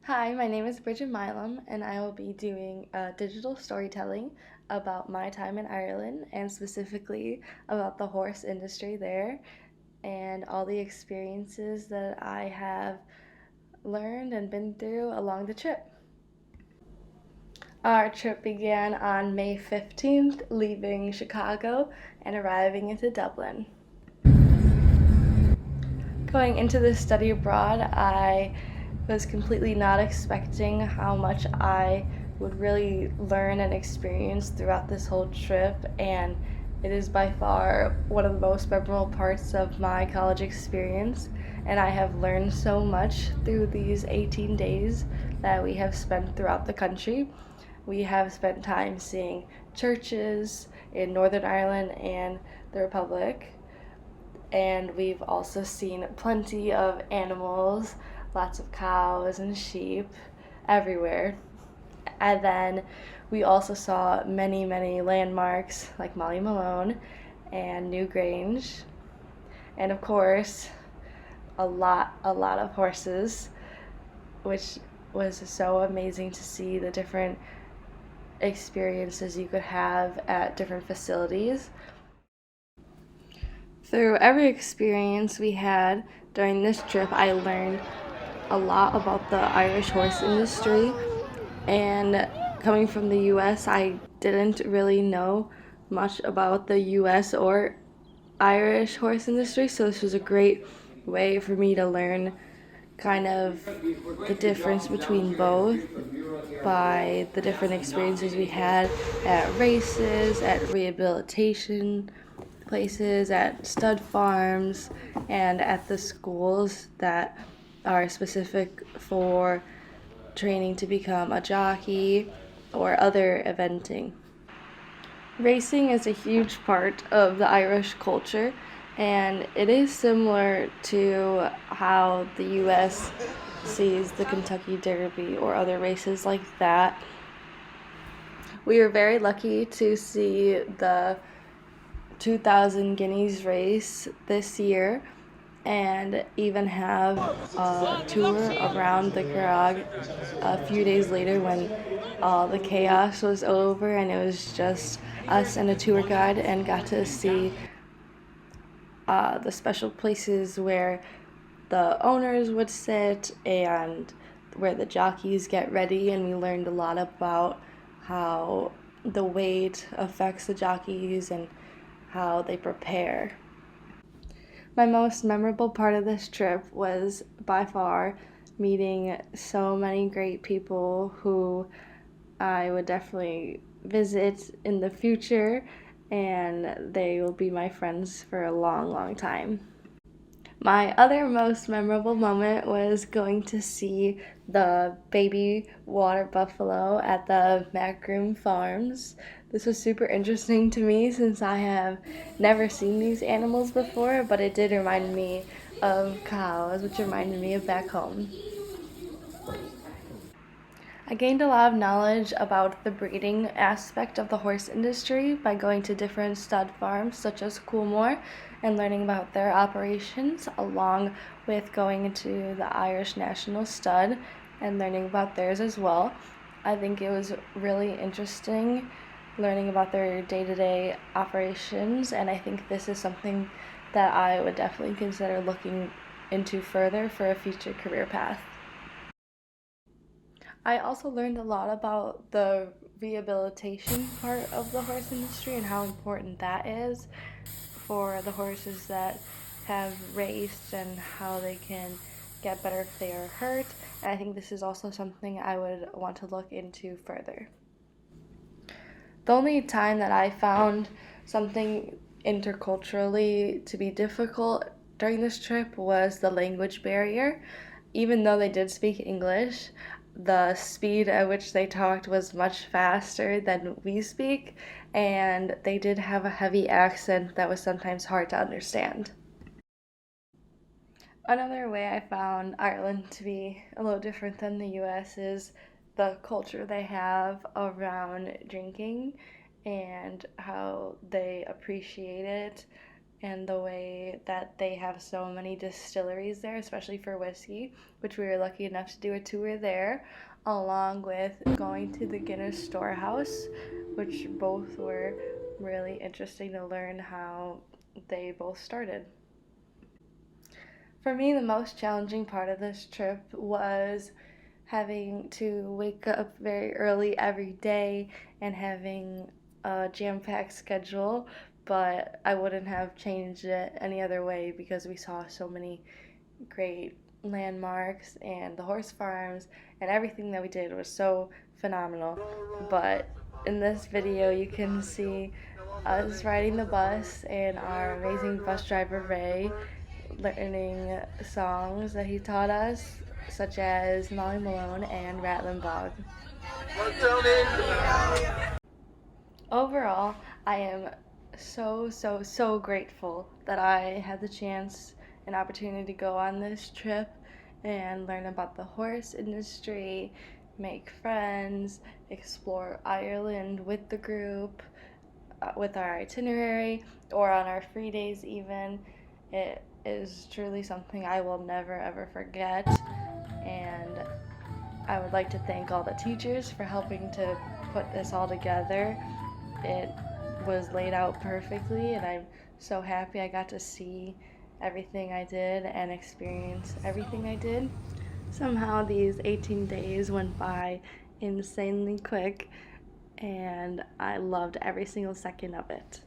Hi, my name is Bridget Milam, and I will be doing digital storytelling about my time in Ireland and specifically about the horse industry there and all the experiences that I have learned and been through along the trip. Our trip began on May 15th, leaving Chicago and arriving into Dublin. Going into this study abroad, I was completely not expecting how much I would really learn and experience throughout this whole trip, and it is by far one of the most memorable parts of my college experience. And I have learned so much through these 18 days that we have spent throughout the country. We have spent time seeing churches in Northern Ireland and the Republic, and we've also seen plenty of animals, lots of cows and sheep everywhere. And then we also saw many landmarks like Molly Malone and Newgrange, and of course, a lot of horses, which was so amazing to see the different experiences you could have at different facilities. Through every experience we had during this trip, I learned a lot about the Irish horse industry. And coming from the US, I didn't really know much about the US or Irish horse industry, so this was a great way for me to learn kind of the difference between both by the different experiences we had at races, at rehabilitation places, at stud farms, and at the schools that are specific for training to become a jockey or other eventing. Racing is a huge part of the Irish culture, and it is similar to how the US sees the Kentucky Derby or other races like that. We were very lucky to see the 2000 Guineas race this year and even have a tour around the Curragh a few days later when all the chaos was over and it was just us and a tour guide, and got to see the special places where the owners would sit and where the jockeys get ready, and we learned a lot about how the weight affects the jockeys and how they prepare. My most memorable part of this trip was by far meeting so many great people who I would definitely visit in the future, and they will be my friends for a long time. My other most memorable moment was going to see the baby water buffalo at the Macroom Farms. This was super interesting to me since I have never seen these animals before, but it did remind me of cows, which reminded me of back home. I gained a lot of knowledge about the breeding aspect of the horse industry by going to different stud farms such as Coolmore and learning about their operations, along with going into the Irish National Stud and learning about theirs as well. I think it was really interesting learning about their day-to-day operations, and I think this is something that I would definitely consider looking into further for a future career path. I also learned a lot about the rehabilitation part of the horse industry and how important that is for the horses that have raced and how they can get better if they are hurt. And I think this is also something I would want to look into further. The only time that I found something interculturally to be difficult during this trip was the language barrier. Even though they did speak English, the speed at which they talked was much faster than we speak, and they did have a heavy accent that was sometimes hard to understand. Another way I found Ireland to be a little different than the US is the culture they have around drinking and how they appreciate it and the way that they have so many distilleries there, especially for whiskey, which we were lucky enough to do a tour there, along with going to the Guinness Storehouse, which both were really interesting to learn how they both started. For me, the most challenging part of this trip was having to wake up very early every day and having a jam packed schedule, but I wouldn't have changed it any other way because we saw so many great landmarks and the horse farms, and everything that we did was so phenomenal. But in this video, you can see us riding the bus and our amazing bus driver Ray learning songs that he taught us, such as Molly Malone and Rattling Bog. Overall, I am so grateful that I had the chance and opportunity to go on this trip and learn about the horse industry, make friends, explore Ireland with the group, with our itinerary, or on our free days even. It is truly something I will never ever forget, and I would like to thank all the teachers for helping to put this all together. It was laid out perfectly, and I'm so happy I got to see everything I did and experience everything I did. Somehow these 18 days went by insanely quick, and I loved every single second of it.